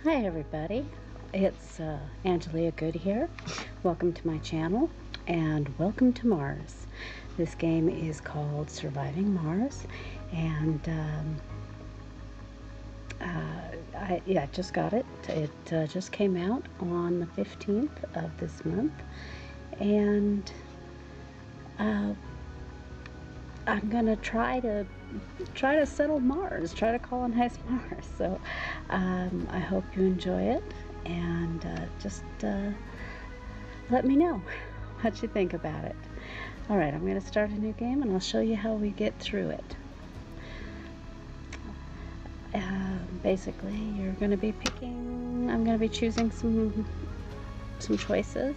Hi everybody, it's Angelia Good here. Welcome to my channel and welcome to Mars. This game is called Surviving Mars and I just got it. It just came out on the 15th of this month and I'm gonna try to settle Mars, try to colonize Mars. So I hope you enjoy it, and just let me know what you think about it. All right, I'm gonna start a new game, and I'll show you how we get through it. Basically, you're gonna be picking. I'm gonna be choosing some choices,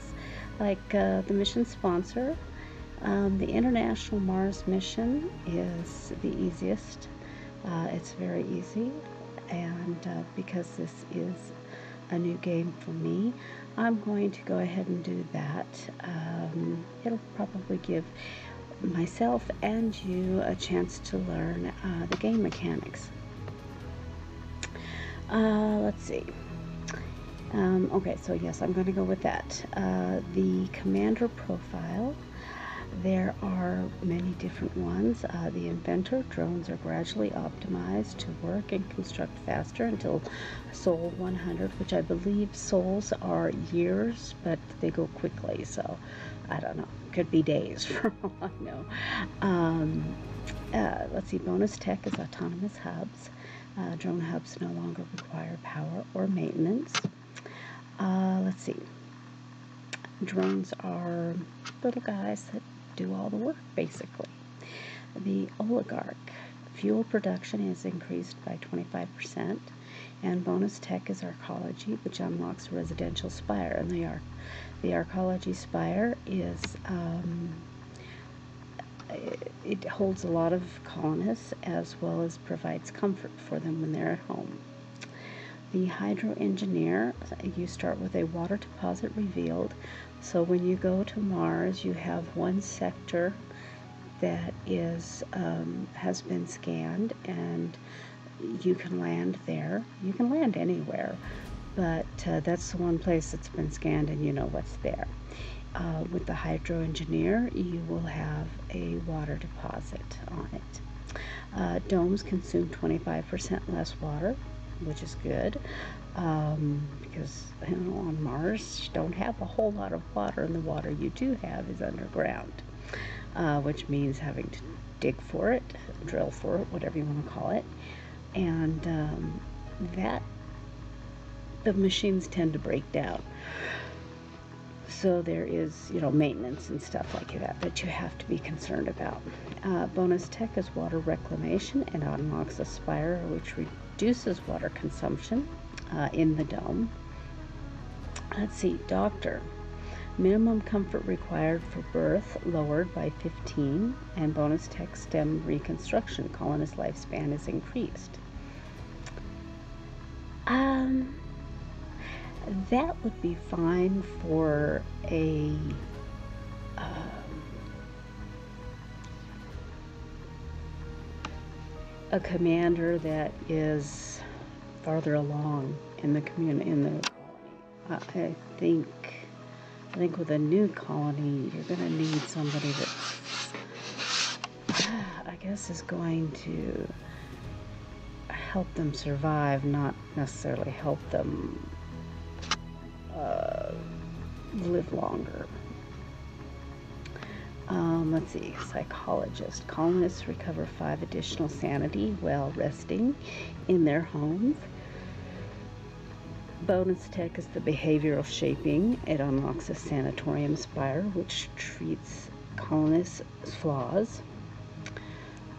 like the mission sponsor. The International Mars mission is the easiest. It's very easy, and because this is a new game for me, I'm going to go ahead and do that. It'll probably give myself and you a chance to learn the game mechanics. Let's see. Okay, so yes, I'm going to go with that. The commander profile. There are many different ones. The inventor, drones are gradually optimized to work and construct faster until Sol 100, which I believe sols are years, but they go quickly, so I don't know. Could be days for all I know. Let's see, bonus tech is autonomous hubs. Drone hubs no longer require power or maintenance. Let's see. Drones are little guys that do all the work, basically. The oligarch. Fuel production is increased by 25%, and bonus tech is arcology, which unlocks a residential spire. And the arcology spire is it holds a lot of colonists, as well as provides comfort for them when they're at home. The hydro engineer, you start with a water deposit revealed. So when you go to Mars, you have one sector that is has been scanned, and you can land there. You can land anywhere, but that's the one place that's been scanned, and you know what's there. With the hydro engineer, you will have a water deposit on it. Domes consume 25% less water, which is good, because on Mars you don't have a whole lot of water, and the water you do have is underground, which means having to dig for it, drill for it, whatever you want to call it, and that the machines tend to break down. So there is, maintenance and stuff like that you have to be concerned about. Bonus tech is water reclamation and unlocks a spire which reduces water consumption in the dome. Let's see, doctor. Minimum comfort required for birth lowered by 15, and bonus tech stem reconstruction. Colonist lifespan is increased. That would be fine for a commander that is farther along in the colony. I think with a new colony, you're going to need somebody that I guess is going to help them survive, not necessarily help them live longer. Let's see, psychologist. Colonists recover 5 additional sanity while resting in their homes. Bonus tech is the behavioral shaping. It unlocks a sanatorium spire, which treats colonists' flaws.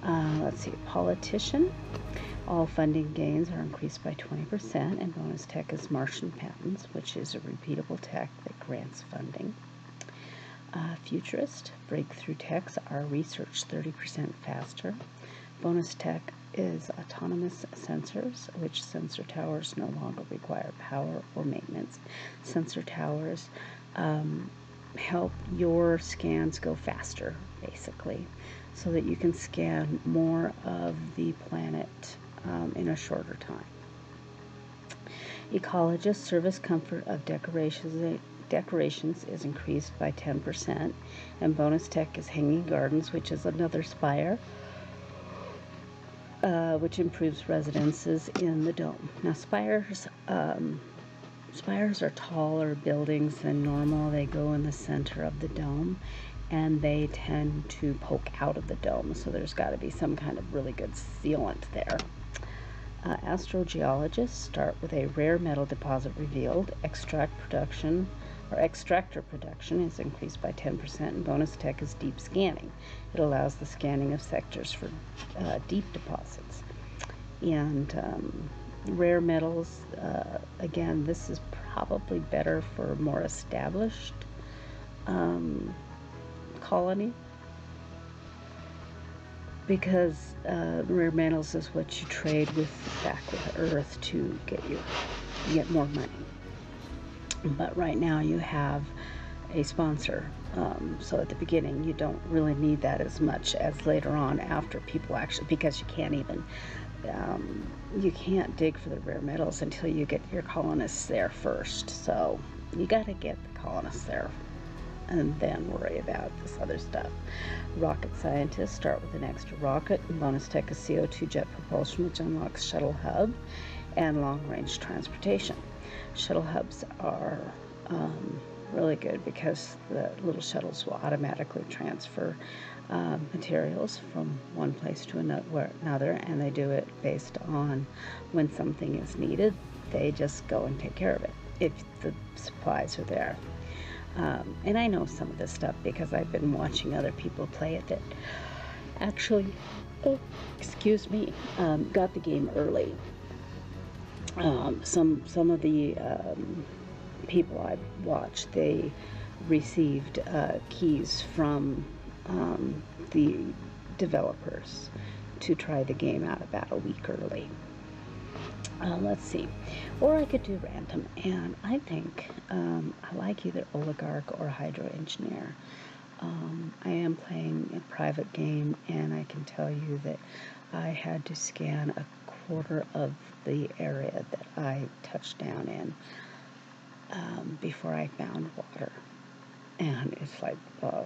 Let's see, politician. All funding gains are increased by 20%, and bonus tech is Martian patents, which is a repeatable tech that grants funding. Futurist. Breakthrough techs are researched 30% faster. Bonus tech is autonomous sensors, which sensor towers no longer require power or maintenance. Sensor towers help your scans go faster, basically, so that you can scan more of the planet in a shorter time. Ecologist service comfort of decorations is increased by 10%, and bonus tech is hanging gardens, which is another spire, which improves residences in the dome. Now, spires are taller buildings than normal. They go in the center of the dome, and they tend to poke out of the dome, so there's got to be some kind of really good sealant there. Astrogeologists start with a rare metal deposit revealed. Extractor production is increased by 10%, and bonus tech is deep scanning. It allows the scanning of sectors for deep deposits. And rare metals, again, this is probably better for more established colony, because rare metals is what you trade back with Earth to get more money. But right now you have a sponsor, so at the beginning you don't really need that as much as later on, after people actually, because you can't dig for the rare metals until you get your colonists there first. So you got to get the colonists there and then worry about this other stuff. Rocket scientists start with an extra rocket, and bonus tech is CO2 jet propulsion, which unlocks shuttle hub and long-range transportation. Shuttle hubs are really good because the little shuttles will automatically transfer materials from one place to another, and they do it based on when something is needed. They just go and take care of it if the supplies are there. And I know some of this stuff because I've been watching other people play it that actually, got the game early. Some of the people I watched, they received keys from the developers to try the game out about a week early. Let's see. Or I could do random, and I think I like either oligarch or hydro engineer. I am playing a private game, and I can tell you that I had to scan a quarter of the area that I touched down in before I found water. And it's like, I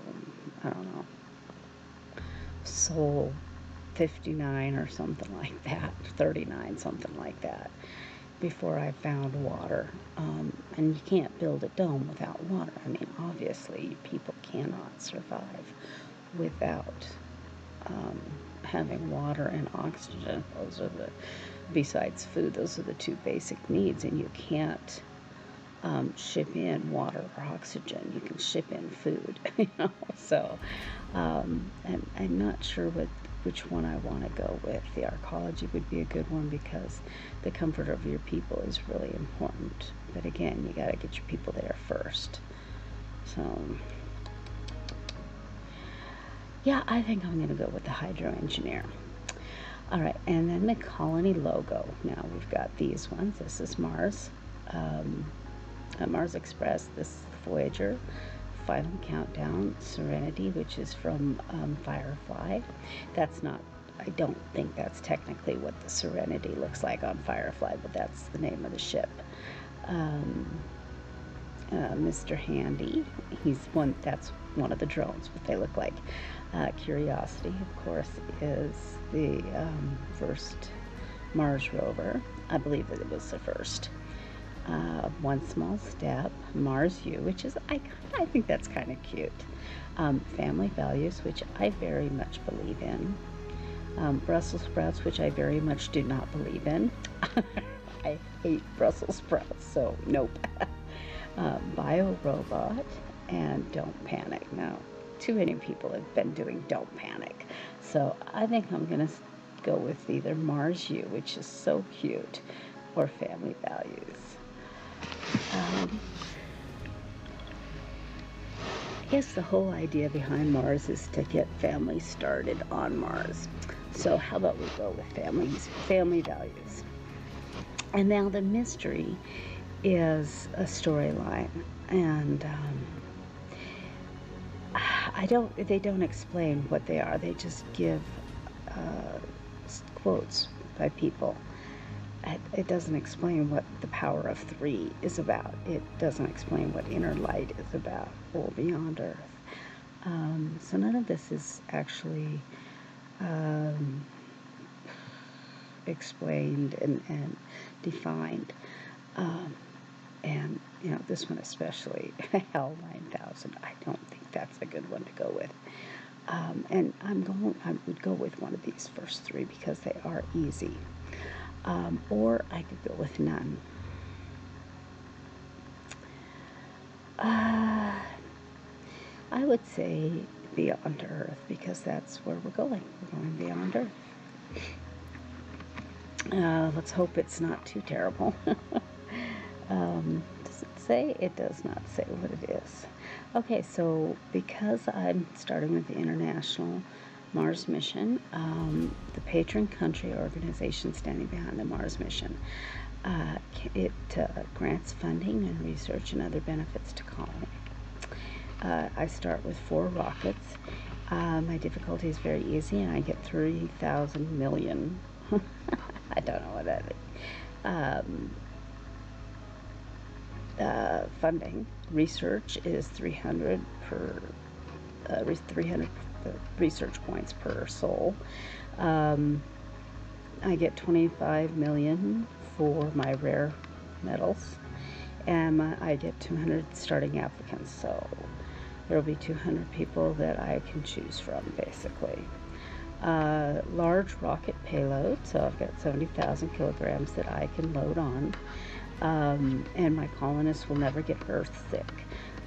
don't know, Soul 59 or something like that, 39, something like that, before I found water. And you can't build a dome without water. I mean, obviously, people cannot survive without having water and oxygen. Besides food, those are the two basic needs, and you can't ship in water or oxygen. You can ship in food, So, and I'm not sure which one I want to go with. The arcology would be a good one because the comfort of your people is really important. But again, you got to get your people there first. So, yeah, I think I'm going to go with the hydro engineer. All right, and then the colony logo. Now we've got these ones. This is Mars. Mars Express. This is Voyager. Final Countdown. Serenity, which is from Firefly. That's not, I don't think that's technically what the Serenity looks like on Firefly, but that's the name of the ship. Mr. Handy, that's one of the drones, what they look like. Curiosity, of course, is the first Mars rover. I believe that it was the first. One Small Step, Mars U, which is, I think that's kind of cute. Family Values, which I very much believe in. Brussels sprouts, which I very much do not believe in. I hate Brussels sprouts, so nope. Bio Robot, and Don't Panic. Now, too many people have been doing Don't Panic, so I think I'm going to go with either Mars U, which is so cute, or Family Values. I guess the whole idea behind Mars is to get families started on Mars. So how about we go with family values? And now the mystery is a storyline, and they don't explain what they are. They just give quotes by people. it doesn't explain what the power of 3 is about. It doesn't explain what inner light is about or beyond Earth. So none of this is actually explained and defined. And you know, this one especially, Hell 9000. I don't think that's a good one to go with. And I would go with one of these first 3 because they are easy. Or I could go with none. I would say beyond Earth because that's where we're going. We're going beyond Earth. Let's hope it's not too terrible. Does it say? It does not say what it is. Okay, so because I'm starting with the International Mars Mission, the patron country organization standing behind the Mars mission, it grants funding and research and other benefits to colony. I start with 4 rockets. My difficulty is very easy, and I get 3,000 million. I don't know what that is. Funding. Research is 300 per 300 research points per soul. I get 25 million for my rare metals, and I get 200 starting applicants. So there will be 200 people that I can choose from, basically. Large rocket payload, so I've got 70,000 kilograms that I can load on. And my colonists will never get Earth sick,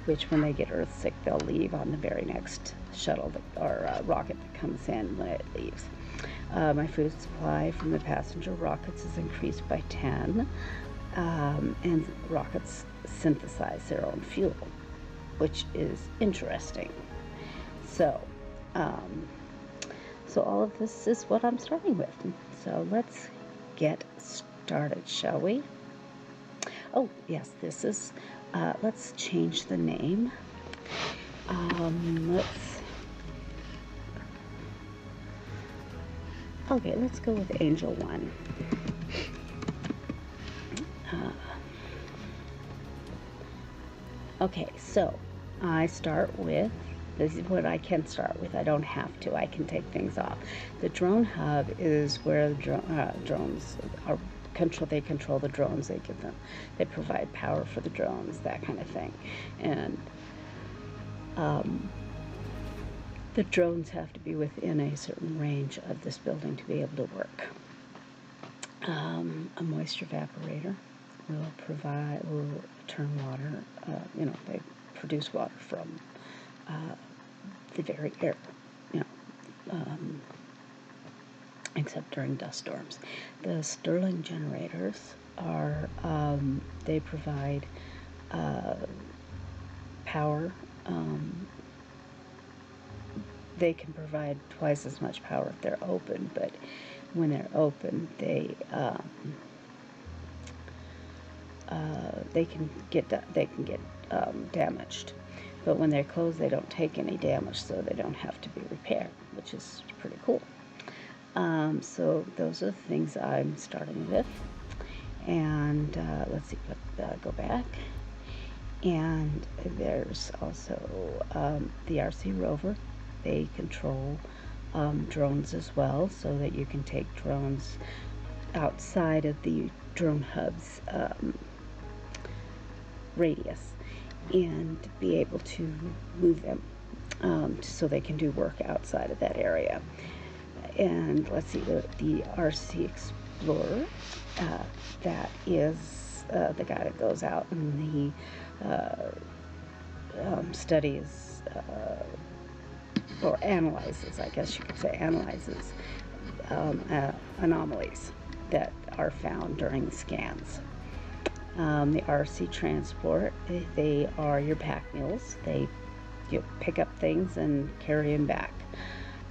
which when they get Earth sick, they'll leave on the very next shuttle or rocket that comes in when it leaves. My food supply from the passenger rockets is increased by 10, and rockets synthesize their own fuel, which is interesting. So, so all of this is what I'm starting with. So let's get started, shall we? Oh, yes, this is, let's change the name. Let's go with Angel 1. Okay, so I start with, this is what I can start with. I don't have to. I can take things off. The drone hub is where the drones are they control the drones. They provide power for the drones, that kind of thing. And the drones have to be within a certain range of this building to be able to work. A moisture evaporator will turn water, they produce water from the very air, except during dust storms. The Stirling generators are, they provide power. They can provide twice as much power if they're open, but when they're open, they can get damaged. But when they're closed, they don't take any damage, so they don't have to be repaired, which is pretty cool. So those are the things I'm starting with. And let's see, go back. And there's also the RC rover. They control drones as well, so that you can take drones outside of the drone hub's radius and be able to move them so they can do work outside of that area. And let's see, the RC Explorer, that is the guy that goes out and he studies or analyzes, I guess you could say, anomalies that are found during the scans. The RC Transport, they are your pack mules. You pick up things and carry them back.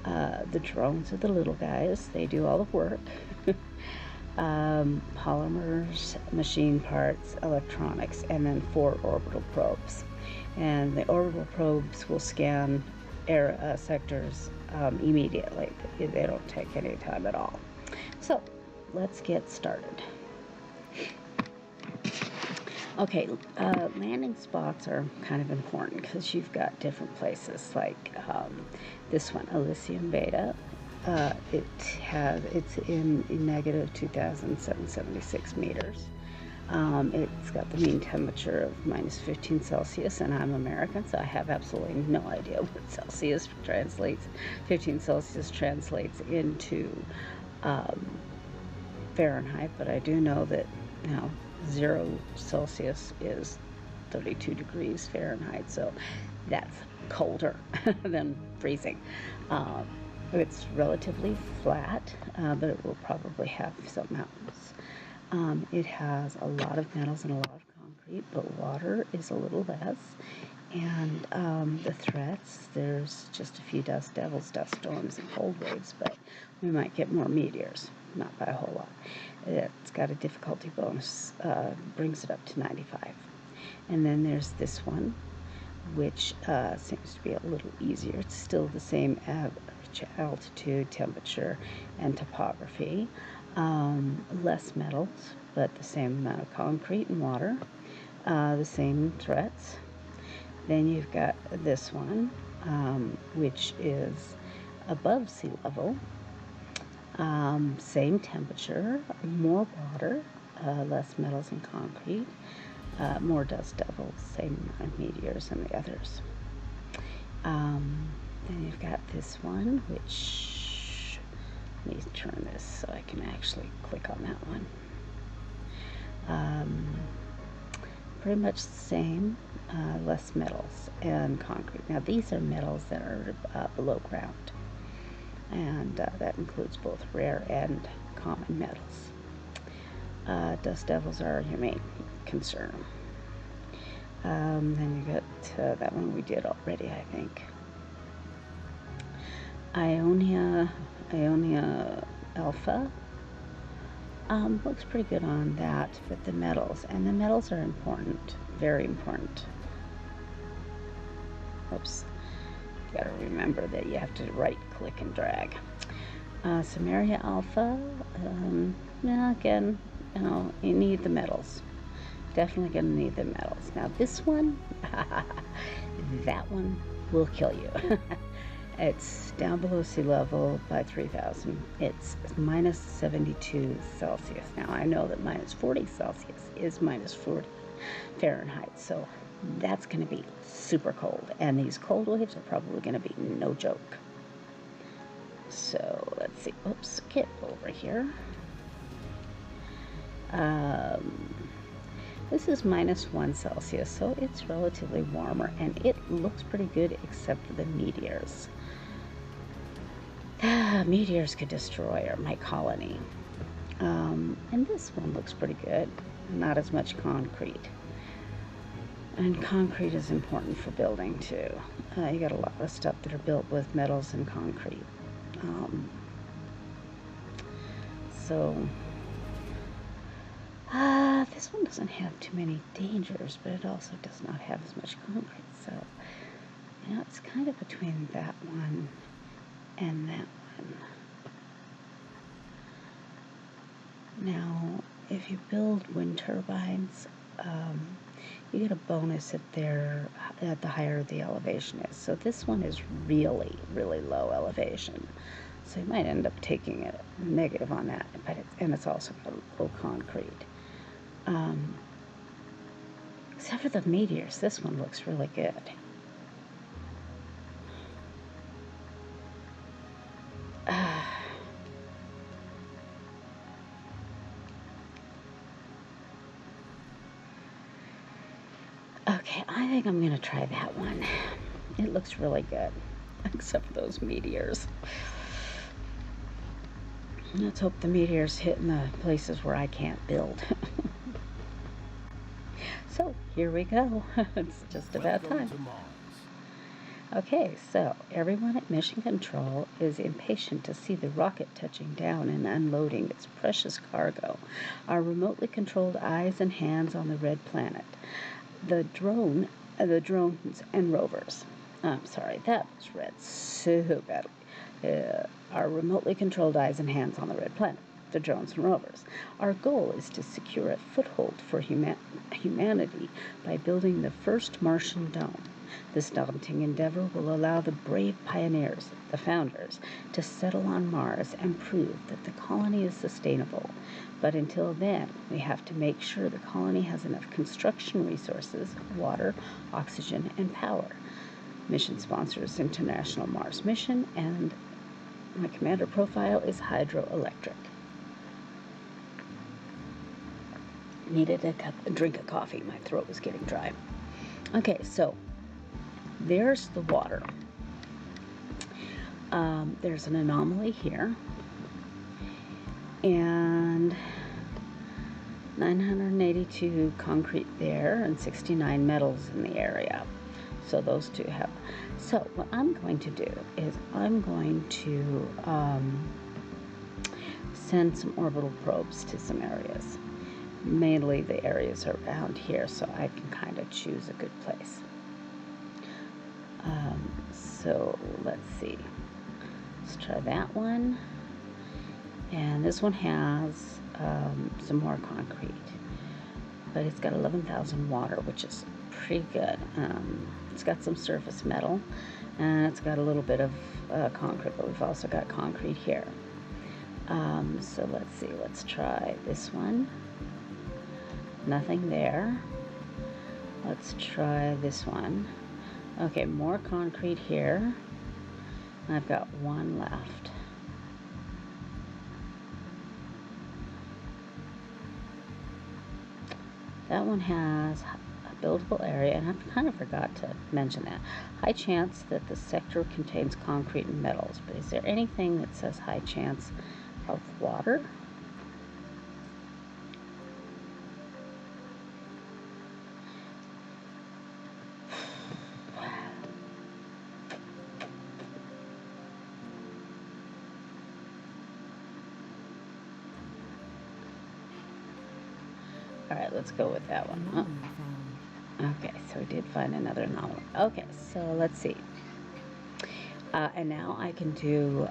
The drones are the little guys. They do all the work. Polymers, machine parts, electronics, and then 4 orbital probes. And the orbital probes will scan air sectors immediately. They don't take any time at all. So let's get started. Okay, landing spots are kind of important because you've got different places like this one, Elysium Beta. It's in negative 2,776 meters. It's got the mean temperature of minus 15 Celsius, and I'm American, so I have absolutely no idea what Celsius translates. 15 Celsius translates into Fahrenheit, but I do know that 0 Celsius is 32 degrees Fahrenheit, so that's colder than freezing. It's relatively flat, but it will probably have some mountains. It has a lot of metals and a lot of concrete, but water is a little less. And the threats, there's just a few dust devils, dust storms, and cold waves, but we might get more meteors, not by a whole lot. It's got a difficulty bonus, brings it up to 95. And then there's this one, which seems to be a little easier. It's still the same average altitude, temperature, and topography. Less metals, but the same amount of concrete and water, the same threats. Then you've got this one, which is above sea level, same temperature, more water, less metals and concrete, more dust devils, same amount of meteors than the others. Then you've got this one, which, let me turn this so I can actually click on that one. Pretty much the same, less metals and concrete. Now these are metals that are below ground, and that includes both rare and common metals. Dust devils are your main concern. Then you got that one we did already, I think. Ionia Alpha. Looks pretty good on that, but the metals are important, very important. Oops, you gotta remember that you have to right click and drag. Samaria Alpha, again, you need the metals. Definitely gonna need the metals. Now this one, that one will kill you. It's down below sea level by 3,000. It's minus 72 Celsius. Now I know that minus 40 Celsius is minus 40 Fahrenheit, so that's going to be super cold. And these cold waves are probably going to be no joke. So let's see. Oops, get over here. This is minus 1 Celsius, so it's relatively warmer, and it looks pretty good except for the meteors. Meteors could destroy my colony. And this one looks pretty good. Not as much concrete. And concrete is important for building too. You got a lot of stuff that are built with metals and concrete. This one doesn't have too many dangers, but it also does not have as much concrete. So, it's kind of between that one and that one. Now, if you build wind turbines, you get a bonus if they're at the higher the elevation is. So this one is really, really low elevation. So you might end up taking a negative on that, but it's also got low concrete. Except for the meteors, this one looks really good. Okay, I think I'm going to try that one. It looks really good, except for those meteors. Let's hope the meteors hit in the places where I can't build. So, here we go. It's just about time. Okay, so everyone at Mission Control is impatient to see the rocket touching down and unloading its precious cargo. Our remotely controlled eyes and hands on the red planet. The drones and rovers. I'm sorry, that was read so badly. Our remotely controlled eyes and hands on the red planet. the drones and rovers. Our goal is to secure a foothold for humanity by building the first Martian dome. This daunting endeavor will allow the brave pioneers, the founders, to settle on Mars and prove that the colony is sustainable. But until then, we have to make sure the colony has enough construction resources, water, oxygen, and power. Mission sponsors International Mars Mission, and my commander profile is hydroelectric. Needed a drink of coffee. My throat was getting dry. Okay, so there's the water. There's an anomaly here. And 982 concrete there and 69 metals in the area. So those two have. So what I'm going to do is I'm going to send some orbital probes to some areas. Mainly the areas around here, so I can kind of choose a good place. So let's see. Let's try that one. And this one has some more concrete, but it's got 11,000 water, which is pretty good. It's got some surface metal, and it's got a little bit of concrete, but we've also got concrete here. So let's see, let's try this one. Nothing there. Let's try this one. Okay, more concrete here. I've got one left. That one has a buildable area, and I kind of forgot to mention that. High chance that the sector contains concrete and metals, but is there anything that says high chance of water? All right, let's go with that one. Oh. Okay, so we did find another anomaly. Okay, so let's see. And now I can do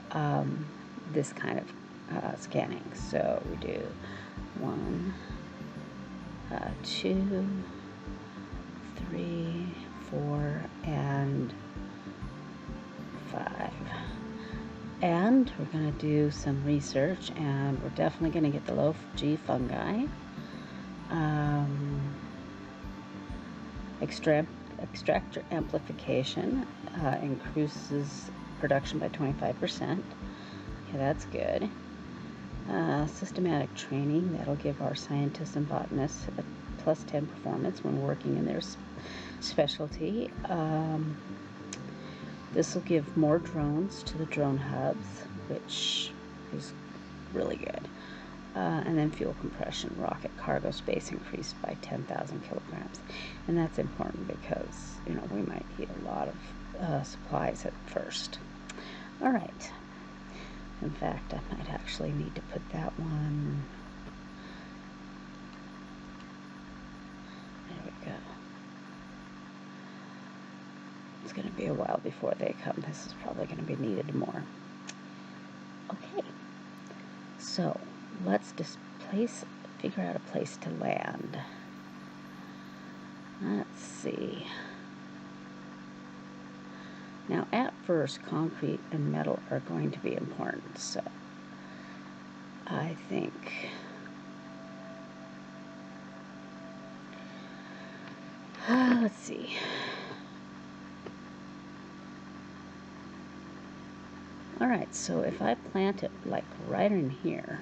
this kind of scanning. So we do 1, 2, 3, 4, and 5. And we're going to do some research, and we're definitely going to get the low G fungi. Extractor amplification increases production by 25%. Okay, that's good. Systematic training, that'll give our scientists and botanists a plus 10 performance when working in their specialty. This will give more drones to the drone hubs, which is really good. And then fuel compression, rocket cargo space increased by 10,000 kilograms. And that's important because, you know, we might need a lot of supplies at first. All right. In fact, I might actually need to put that one. There we go. It's going to be a while before they come. This is probably going to be needed more. Okay. So let's figure out a place to land. Let's see. Now, at first, concrete and metal are going to be important, so I think let's see. All right, so if I plant it like right in here,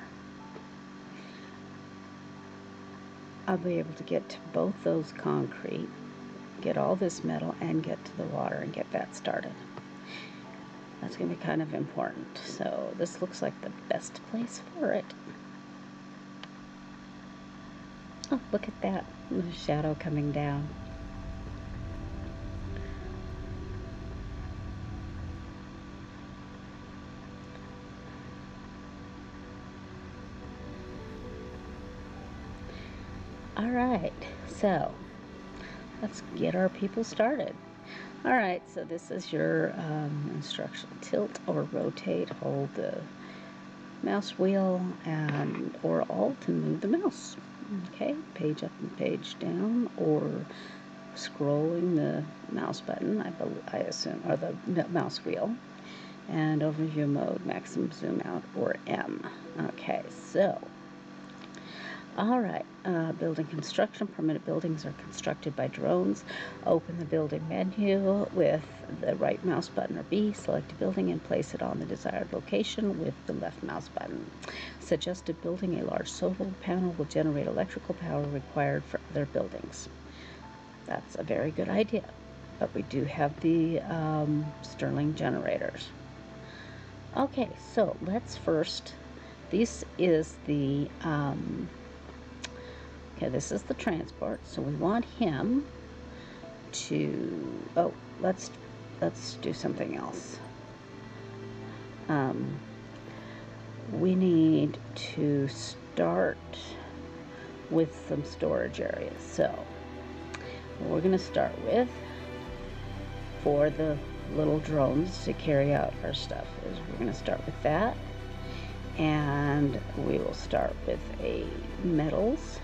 I'll be able to get to both those concrete, get all this metal, and get to the water and get that started. That's going to be kind of important. So this looks like the best place for it. Oh, look at that. The shadow coming down. All right, so let's get our people started. All right, so this is your instruction. Tilt or rotate, hold the mouse wheel and or Alt and move the mouse. Okay, page up and page down, or scrolling the mouse button, I assume, or the mouse wheel, and overview mode, maximum zoom out, or M. Okay, so, all right, building construction. Permanent buildings are constructed by drones. Open the building menu with the right mouse button or B, select a building and place it on the desired location with the left mouse button. Suggested building: a large solar panel will generate electrical power required for other buildings. That's a very good idea, but we do have the Stirling generators. Okay, so let's first, this is the, okay, this is the transport, so we want him to, oh, let's do something else. We need to start with some storage areas. So what we're going to start with for the little drones to carry out our stuff is we're going to start with that, and we will start with a metals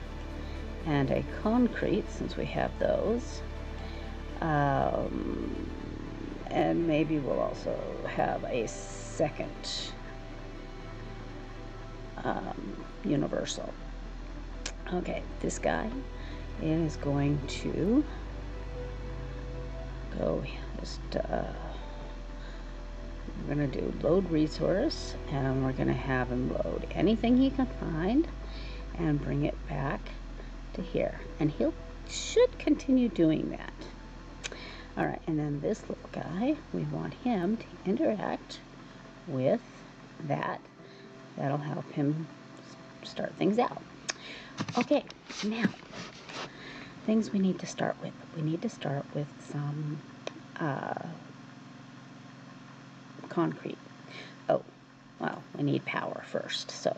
and a concrete, since we have those, and maybe we'll also have a second universal. Okay, this guy is going to go just we're going to do load resource, and we're going to have him load anything he can find and bring it back to here, and he should continue doing that. All right, and then this little guy, we want him to interact with that. That'll help him start things out. Okay, now things we need to start with. We need to start with some concrete. Oh, well, we need power first. So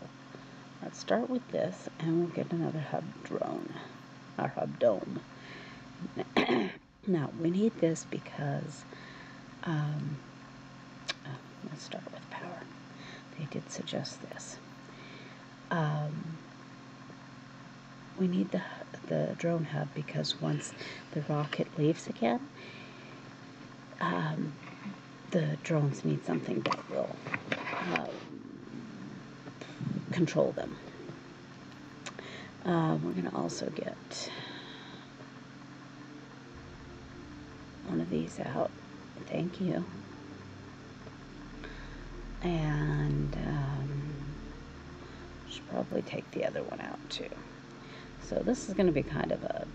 let's start with this, and we'll get another hub drone, or hub dome. Now, we need this because, let's start with power. They did suggest this. We need the drone hub because once the rocket leaves again, the drones need something that will control them. We're going to also get one of these out. Thank you. And should probably take the other one out too. So this is going to be kind of a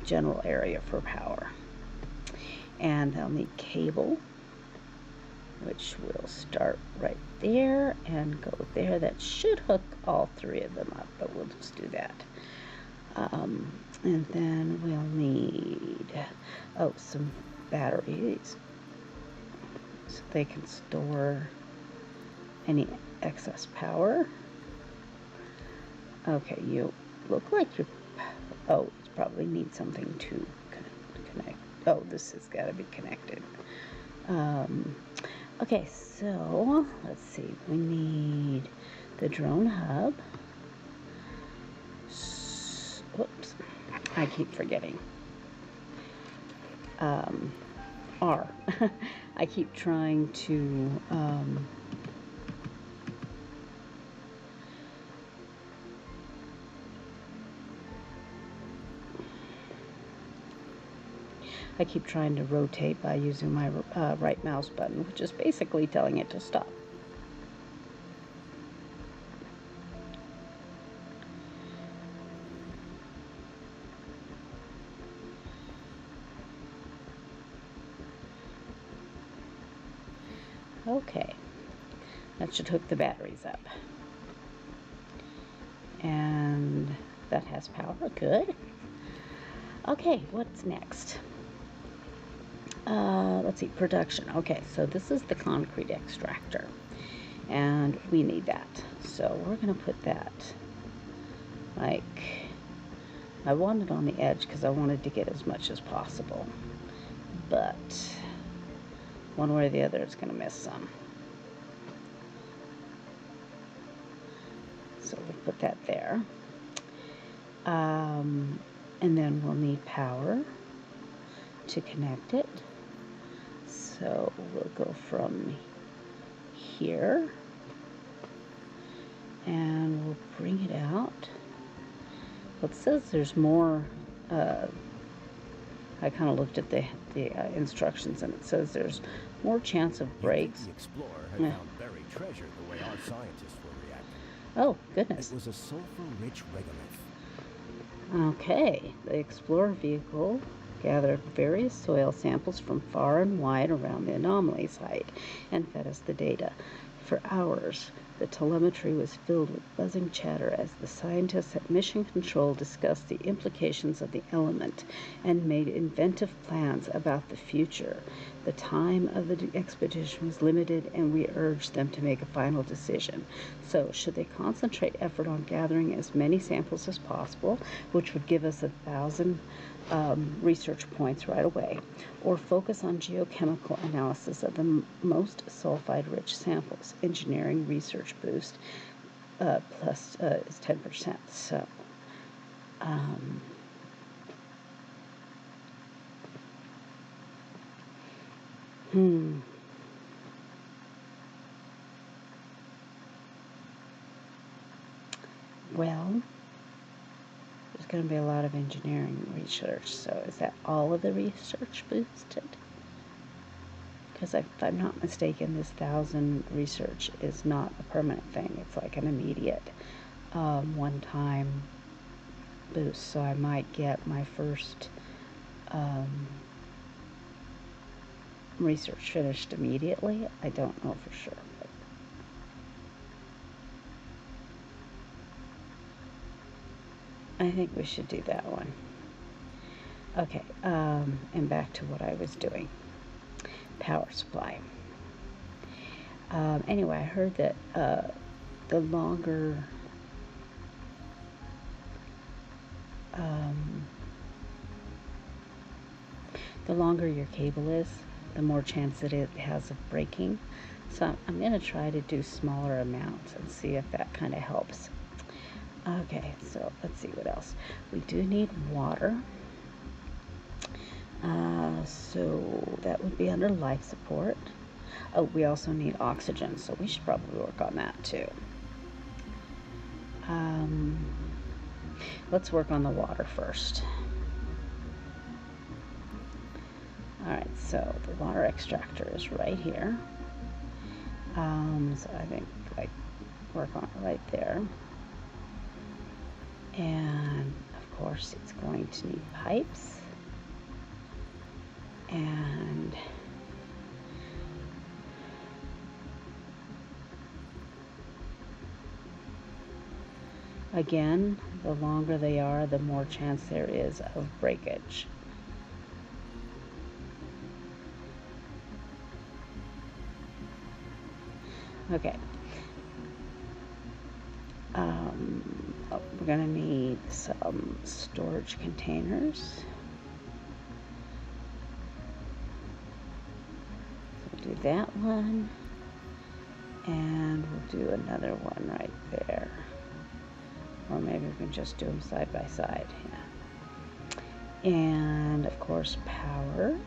general area for power. And they'll need cable, which will start right there and go there. That should hook all three of them up, but we'll just do that. And then we'll need, oh, some batteries so they can store any excess power. Okay, you look like you're, oh, you probably need something to connect. Oh, this has got to be connected. Okay, so let's see. We need the drone hub. Whoops, I keep forgetting. R. I keep trying to rotate by using my right mouse button, which is basically telling it to stop. Okay, that should hook the batteries up. And that has power, good. Okay, what's next? Let's see, production. Okay, so this is the concrete extractor, and we need that. So we're going to put that, like, I want it on the edge because I wanted to get as much as possible, but one way or the other it's going to miss some. so we'll put that there. And then we'll need power to connect it. So we'll go from here and we'll bring it out. Well, it says there's more. I kind of looked at the instructions, and it says there's more chance of breaks. The explorer had found buried treasure the way our scientists were reacting. Oh, goodness. It was a sulfur-rich regolith. Okay, the explorer vehicle gathered various soil samples from far and wide around the anomaly site and fed us the data. For hours, the telemetry was filled with buzzing chatter as the scientists at Mission Control discussed the implications of the element and made inventive plans about the future. The time of the expedition was limited, and we urged them to make a final decision. So, should they concentrate effort on gathering as many samples as possible, which would give us 1,000 research points right away, or focus on geochemical analysis of the most sulfide-rich samples? Engineering research boost plus is 10%. So, well, there's going to be a lot of engineering research. So is that all of the research boosted? Because if I'm not mistaken, this 1,000 research is not a permanent thing. It's like an immediate one-time boost. So I might get my first research finished immediately. I don't know for sure. But I think we should do that one. Okay, and back to what I was doing. Power supply. Anyway, I heard that the longer your cable is, the more chance it has of breaking. So I'm going to try to do smaller amounts and see if that kind of helps. Okay, so let's see what else. We do need water. So that would be under life support. Oh, we also need oxygen, so we should probably work on that too. Let's work on the water first. Alright, so the water extractor is right here. So I think I work on it right there. And of course it's going to need pipes. And again, the longer they are, the more chance there is of breakage. Okay. We're going to need some storage containers. Do that one, and we'll do another one right there, or maybe we can just do them side by side. Yeah. And of course power.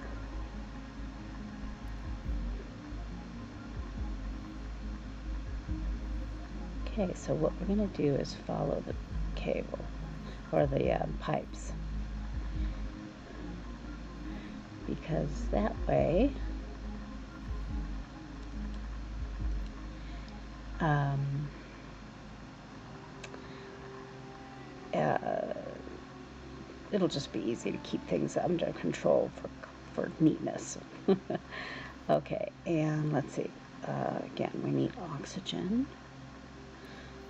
Okay, so what we're going to do is follow the cable or the pipes, because that way it'll just be easy to keep things under control for neatness. Okay, and let's see. Again, we need oxygen.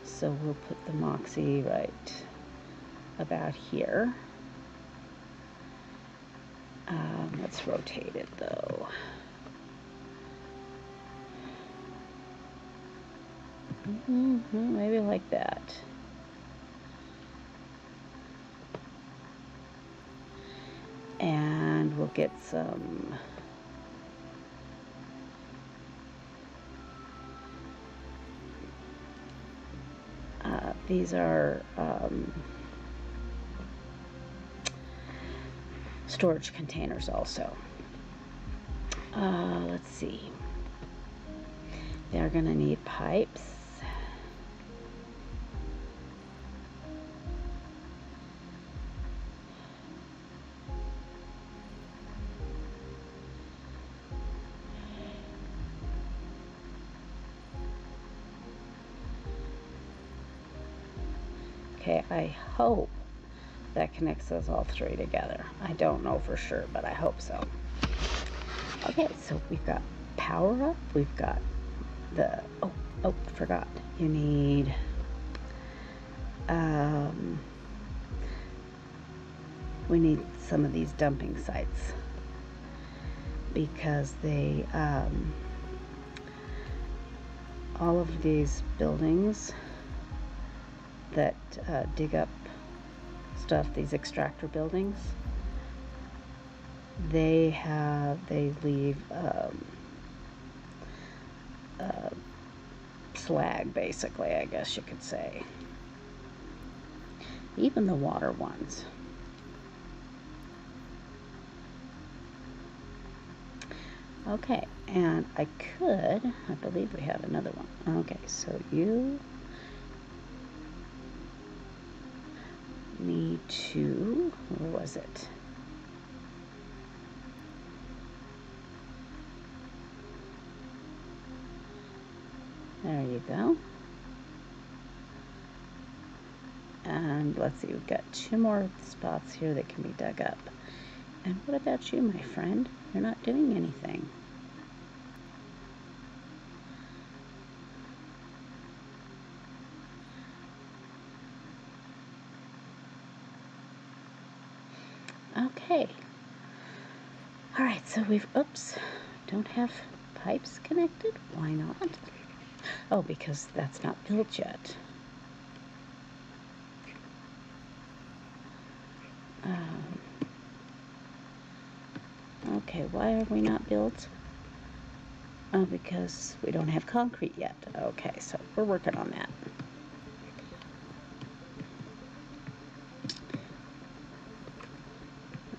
So we'll put the Moxie right about here. Let's rotate it though. Maybe like that. And we'll get some these are storage containers also. Let's see. They're going to need pipes. Okay, I hope that connects those all three together. I don't know for sure, but I hope so. Okay, so we've got power up. We've got the, oh, forgot. You need, we need some of these dumping sites because they, all of these buildings that dig up stuff, these extractor buildings, they leave slag, basically, I guess you could say. Even the water ones. Okay, and I believe we have another one. Okay, so you need to, where was it? There you go. And let's see, we've got 2 more spots here that can be dug up. And what about you, my friend? You're not doing anything. Okay. All right, so don't have pipes connected. Why not? Oh, because that's not built yet. Okay, why are we not built? Oh, because we don't have concrete yet. Okay, so we're working on that.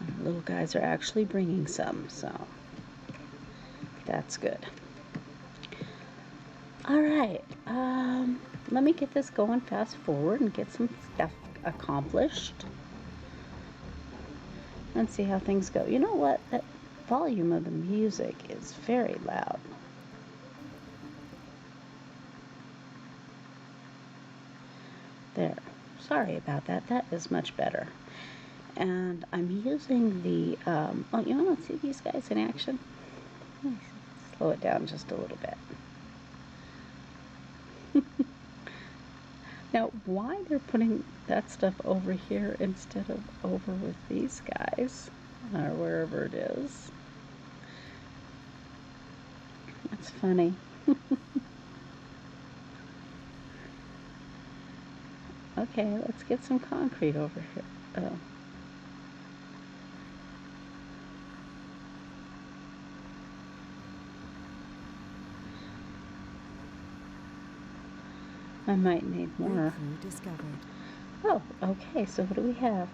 Our little guys are actually bringing some, so that's good. All right, let me get this going fast forward and get some stuff accomplished and see how things go. You know what? That volume of the music is very loud. There. Sorry about that. That is much better. And I'm using the, oh, you want to see these guys in action? Slow it down just a little bit. Now, why they're putting that stuff over here instead of over with these guys, or wherever it is, that's funny. Okay, let's get some concrete over here. Oh. I might need more. Oh, okay, so what do we have?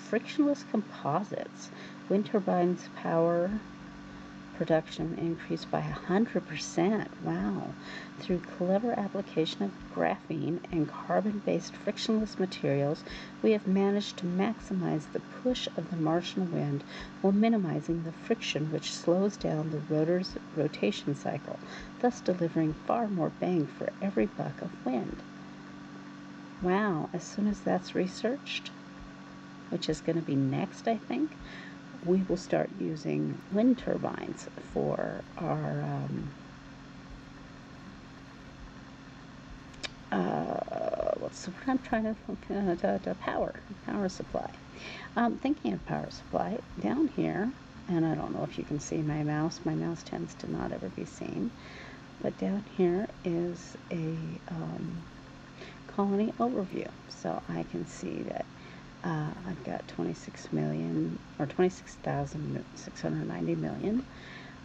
Frictionless composites. Wind turbines power production increased by 100%. Wow. Through clever application of graphene and carbon-based frictionless materials, we have managed to maximize the push of the Martian wind while minimizing the friction which slows down the rotor's rotation cycle, thus delivering far more bang for every buck of wind. Wow, as soon as that's researched, which is going to be next, I think, we will start using wind turbines for our what's the word I'm trying to think, power supply. Thinking of power supply, down here, and I don't know if you can see my mouse tends to not ever be seen, but down here is a colony overview, so I can see that I've got 26 million or 26,690 million.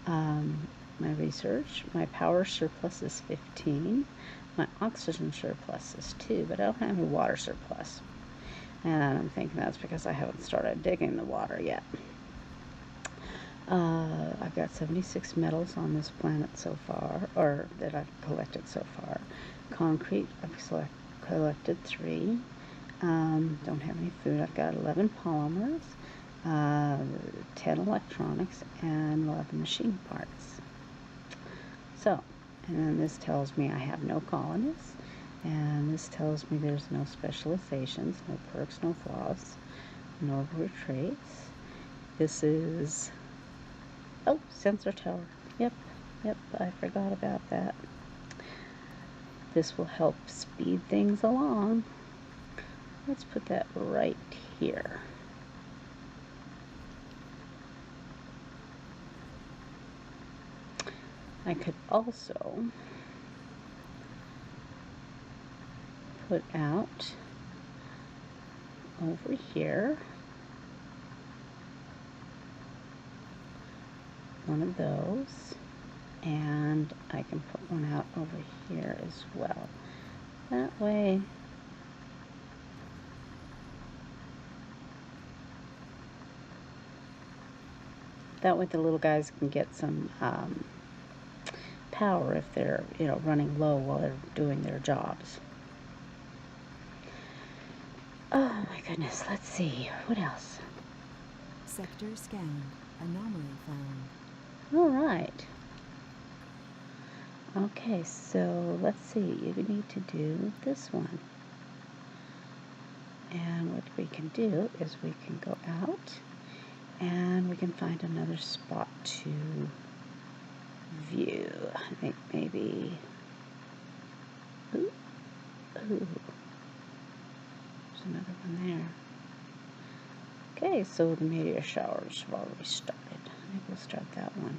My research, my power surplus is 15. my oxygen surpluses too, but I don't have any water surplus. And I'm thinking that's because I haven't started digging the water yet. I've got 76 metals on this planet so far, or that I've collected so far. Concrete, I've collected 3. Don't have any food. I've got 11 polymers, 10 electronics, and 11 machine parts. So, and then this tells me I have no colonies, and this tells me there's no specializations, no perks, no flaws, no retreats. This is, oh, sensor tower. Yep, I forgot about that. This will help speed things along. Let's put that right here. I could also put out over here one of those, and I can put one out over here as well. That way the little guys can get some power if they're, running low while they're doing their jobs. Oh my goodness, let's see, what else? Sector scanned. Anomaly found. All right. Okay, so let's see, you need to do this one. And what we can do is we can go out and we can find another spot to view. I think maybe, ooh, there's another one there. Okay, so the meteor showers have already started. I think we'll start that one.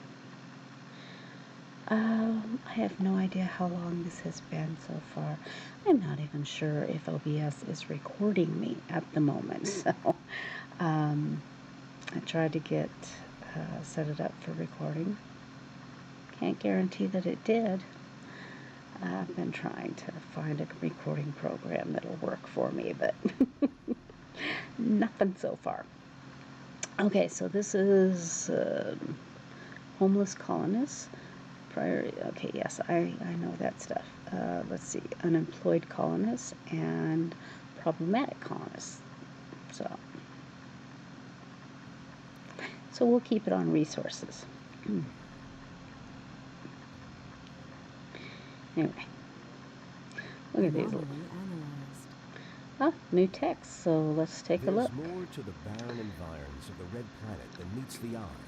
I have no idea how long this has been so far. I'm not even sure if OBS is recording me at the moment. So I tried to get set it up for recording. Can't guarantee that it did. I've been trying to find a recording program that'll work for me, but nothing so far. Okay, so this is homeless colonists. Okay, yes, I know that stuff. Let's see, unemployed colonists and problematic colonists. So we'll keep it on resources. Anyway, look at these. Oh, new text, so let's take a look. There's more to the barren environs of the red planet than meets the eye.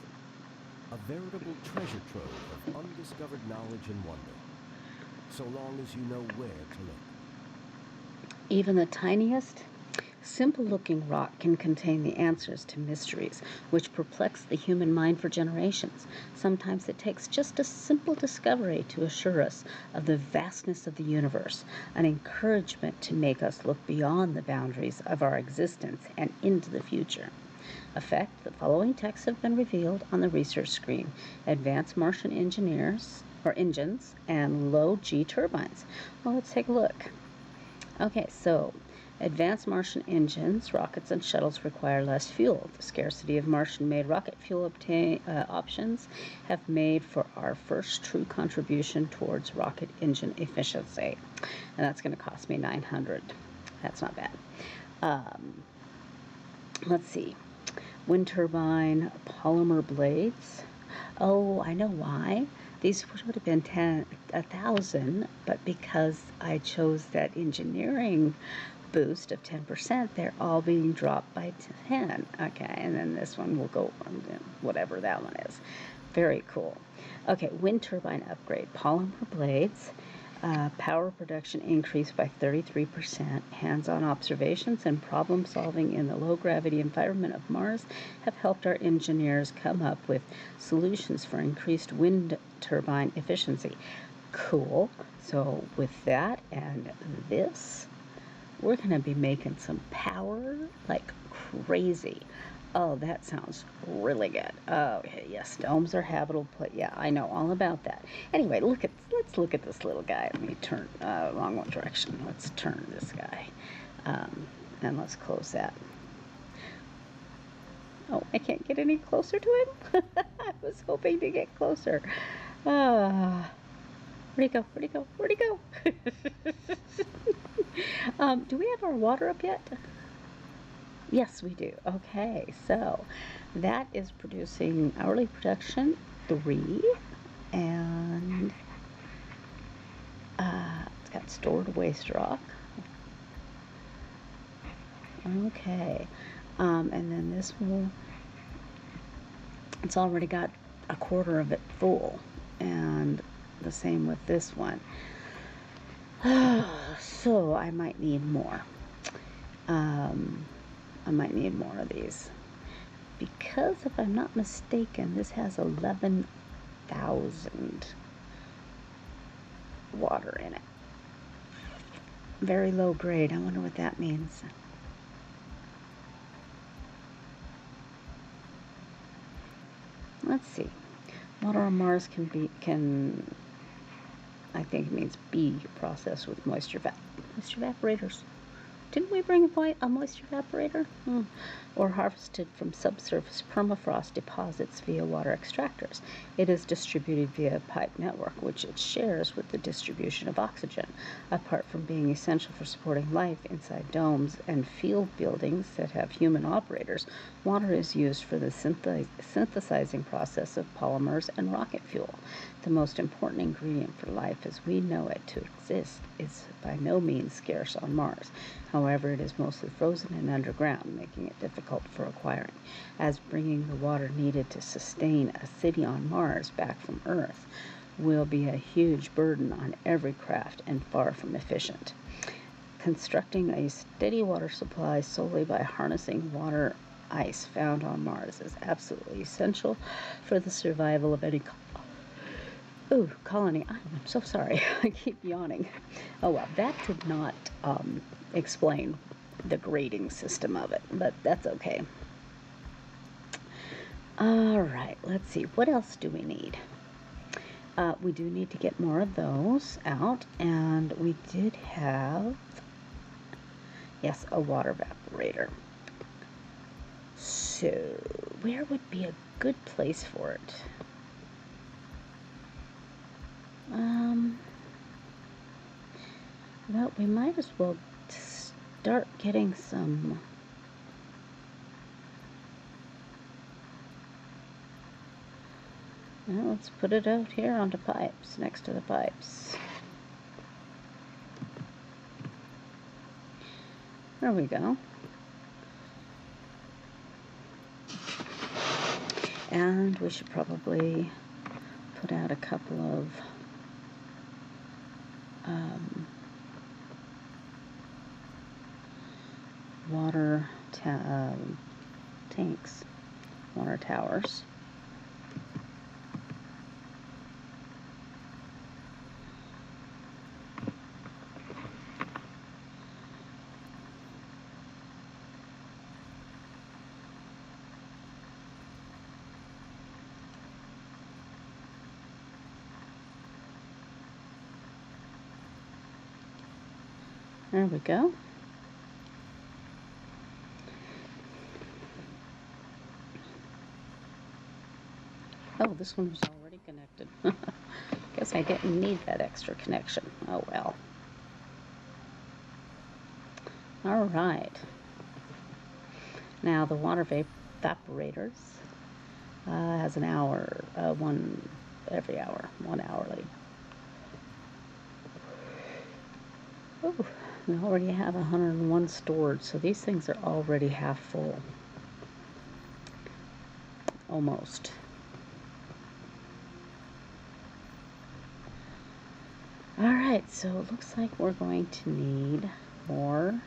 A veritable treasure trove of undiscovered knowledge and wonder, so long as you know where to look. Even the tiniest, simple-looking rock can contain the answers to mysteries which perplex the human mind for generations. Sometimes it takes just a simple discovery to assure us of the vastness of the universe, an encouragement to make us look beyond the boundaries of our existence and into the future. Effect, the following texts have been revealed on the research screen. Advanced Martian engines and low G turbines. Well, let's take a look. Okay, so advanced Martian engines, rockets, and shuttles require less fuel. The scarcity of Martian-made rocket fuel options have made for our first true contribution towards rocket engine efficiency. And that's going to cost me $900. That's not bad. Let's see. Wind turbine polymer blades. Oh, I know why. These would have been 1,000, but because I chose that engineering boost of 10%, they're all being dropped by 10. Okay, and then this one will go on whatever that one is. Very cool. Okay, wind turbine upgrade. Polymer blades. Power production increased by 33%. Hands-on observations and problem solving in the low-gravity environment of Mars have helped our engineers come up with solutions for increased wind turbine efficiency. Cool. So with that and this, we're going to be making some power like crazy. Oh, that sounds really good. Okay, yes, domes are habitable. Yeah, I know all about that. Anyway, let's look at this little guy. Let me turn wrong direction. Let's turn this guy, um, and let's close that. Oh, I can't get any closer to him. I was hoping to get closer. Where'd he go? Where'd he go? Where'd he go? Do we have our water up yet? Yes, we do. Okay, so that is producing hourly production 3, and it's got stored waste rock. Okay, and then this will, it's already got a quarter of it full, and the same with this one. So I might need more. I might need more of these because if I'm not mistaken, this has 11,000 water in it. Very low grade. I wonder what that means. Let's see. Water on Mars can I think it means be processed with moisture evaporators. Didn't we bring a moisture evaporator? Or harvested from subsurface permafrost deposits via water extractors. It is distributed via a pipe network, which it shares with the distribution of oxygen. Apart from being essential for supporting life inside domes and field buildings that have human operators, water is used for the synthesizing process of polymers and rocket fuel. The most important ingredient for life as we know it to exist is by no means scarce on Mars. However, it is mostly frozen and underground, making it difficult for acquiring, as bringing the water needed to sustain a city on Mars back from Earth will be a huge burden on every craft and far from efficient. Constructing a steady water supply solely by harnessing water ice found on Mars is absolutely essential for the survival of any colony. I'm so sorry. I keep yawning. Oh well, that did not explain the grading system of it, but that's okay. All right, let's see. What else do we need? We do need to get more of those out, and we did have, yes, a water evaporator. So, where would be a good place for it? Well, we might as well start getting some well, let's put it out here onto pipes, next to the pipes. There we go. And we should probably put out a couple of water tanks, water towers. There we go. Oh, this one was already connected. Guess I didn't need that extra connection. Oh well. All right. Now the water evaporators has an hour, one every hour, 1 hourly. Oh, we already have 101 stored, so these things are already half full. Almost. Alright, so it looks like we're going to need more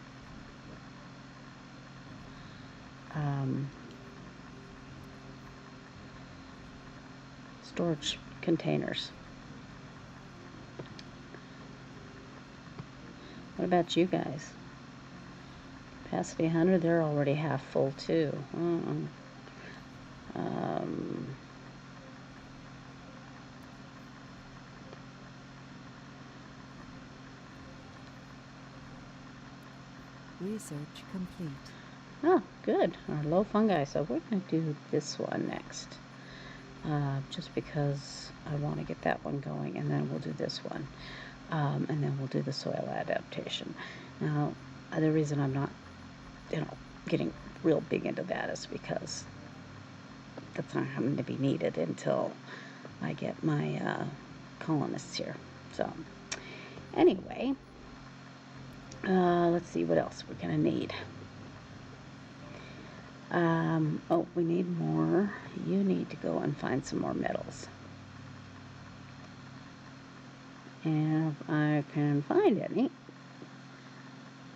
storage containers. What about you guys? Capacity 100, they're already half full too. Research complete. Oh, good. Our low fungi. So we're going to do this one next. Just because I want to get that one going, and then we'll do this one. And then we'll do the soil adaptation. Now, the reason I'm not, getting real big into that is because that's not going to be needed until I get my colonists here. So, anyway, let's see what else we're going to need. Oh, we need more. You need to go and find some more metals. And if I can find any,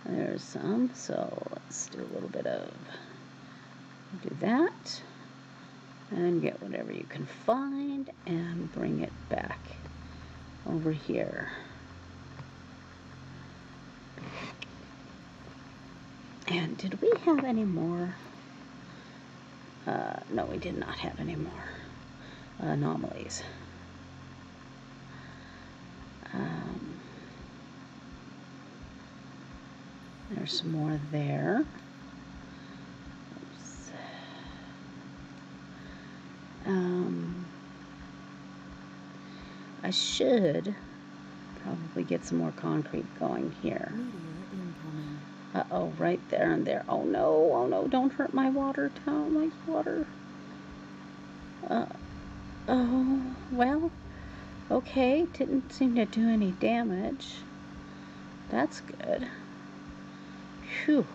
there's some. So let's do a little bit of, do that. And get whatever you can find and bring it back over here. And did we have any more? No, we did not have any more anomalies. There's some more there. Oops. I should probably get some more concrete going here. Meteor incoming. Uh-oh, right there and there. Oh no, don't hurt my water tower, my water. Oh, well, okay, didn't seem to do any damage. That's good. Phew.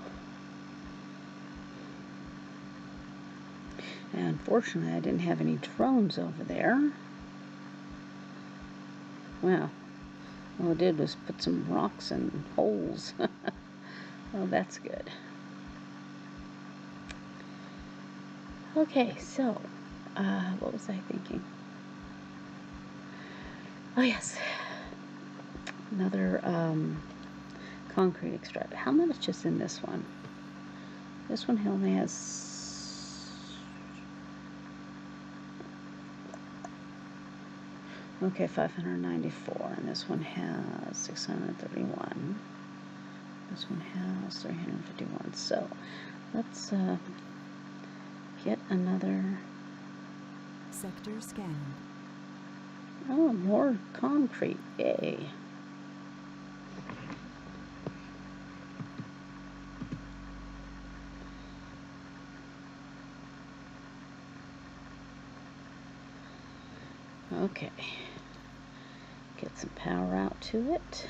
And unfortunately, I didn't have any drones over there. Well, all I did was put some rocks and holes. Well, that's good. Okay, so, what was I thinking? Oh, yes. Another concrete extractor. How much is in this one? This one only has... Okay, 594. And this one has 631. This one has 351. So, let's get another... Sector scanned. Oh, more concrete. Yay. Okay. Get some power out to it.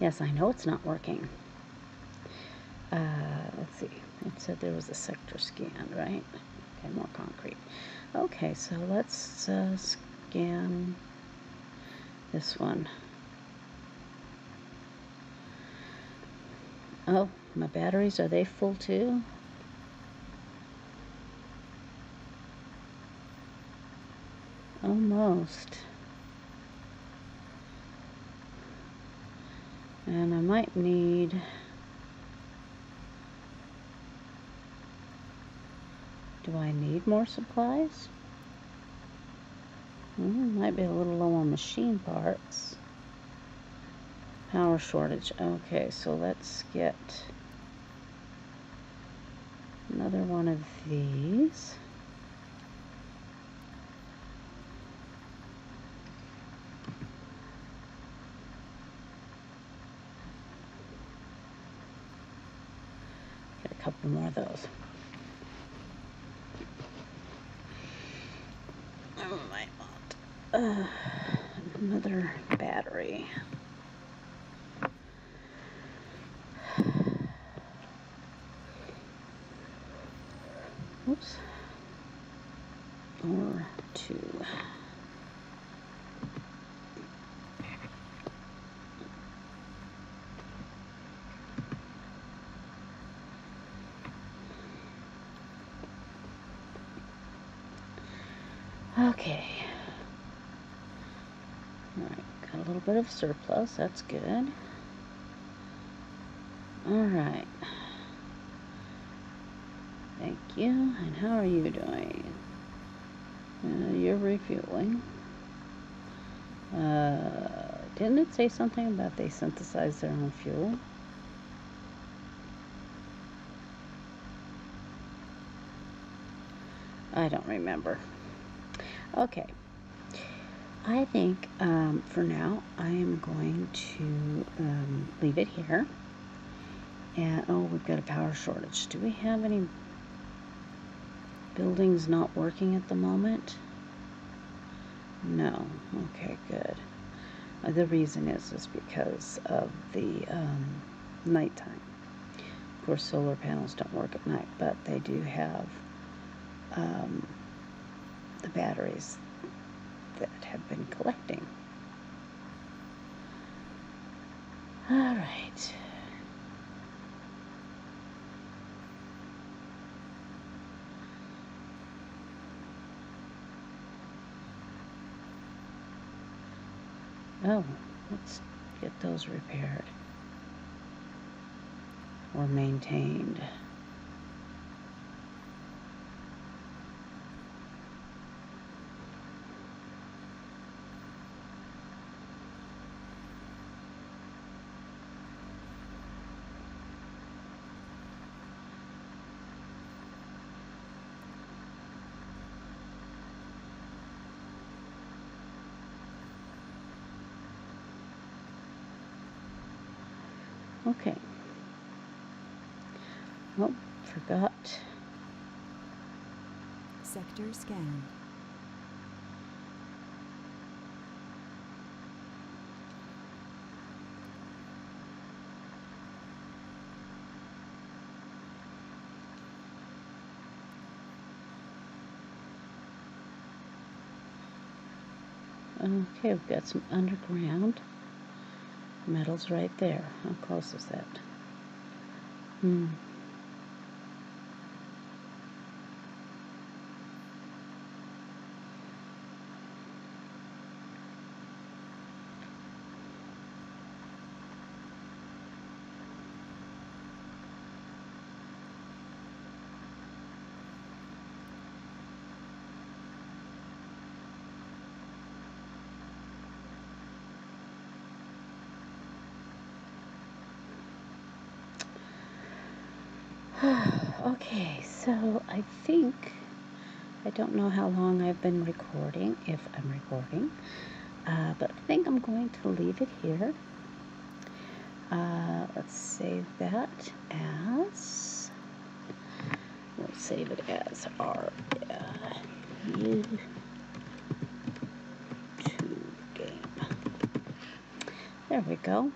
Yes, I know it's not working. Let's see. It said there was a sector scanned, right? Okay, more concrete. Okay, so let's scan this one. Oh, my batteries, are they full too? Almost. And I might need... Do I need more supplies? Might be a little low on machine parts. Power shortage. Okay, so let's get another one of these. Get a couple more of those. Another battery. Oops. Or 2. Okay. Alright, got a little bit of surplus, that's good. Alright. Thank you. And how are you doing? You're refueling. Didn't it say something about they synthesize their own fuel? I don't remember. Okay. I think for now I am going to leave it here. And oh, we've got a power shortage. Do we have any buildings not working at the moment? No. Okay, good. The reason is because of the nighttime. Of course, solar panels don't work at night, but they do have the batteries that have been collecting. All right. Oh, let's get those repaired or maintained. Okay. Oh, forgot. Sector scanned. Okay, we've got some underground. Metal's right there. How close is that? Okay, so I think, I don't know how long I've been recording, if I'm recording, but I think I'm going to leave it here. Let's save that as, we'll save it as our YouTube game. There we go.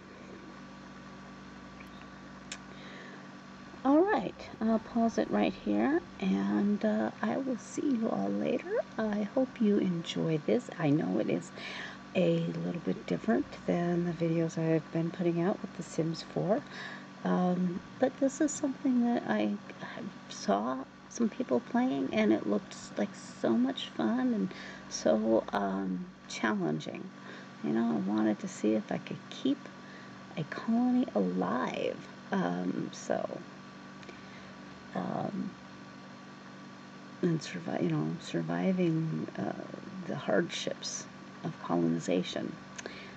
Alright, I'll pause it right here, and I will see you all later. I hope you enjoy this. I know it is a little bit different than the videos I've been putting out with The Sims 4, but this is something that I saw some people playing, and it looked like so much fun and so challenging. You know, I wanted to see if I could keep a colony alive. And surviving the hardships of colonization.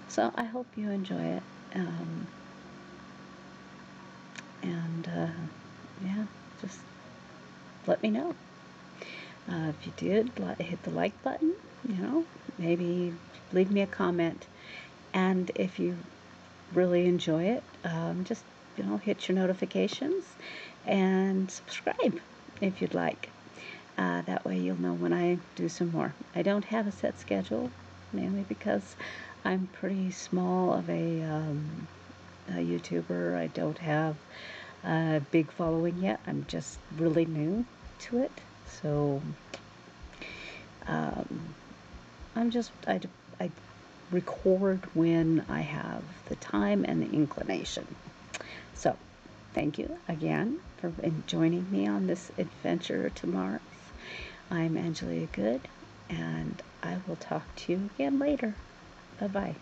So I hope you enjoy it. Yeah, just let me know. If you did, hit the like button, maybe leave me a comment. And if you really enjoy it, just, hit your notifications and subscribe if you'd like. That way you'll know when I do some more. I don't have a set schedule. mainly because I'm pretty small of a YouTuber. I don't have a big following yet. I'm just really new to it. So um, I record when I have the time and the inclination. So thank you again for joining me on this adventure to Mars. I'm Angelia Good, and I will talk to you again later. Bye bye.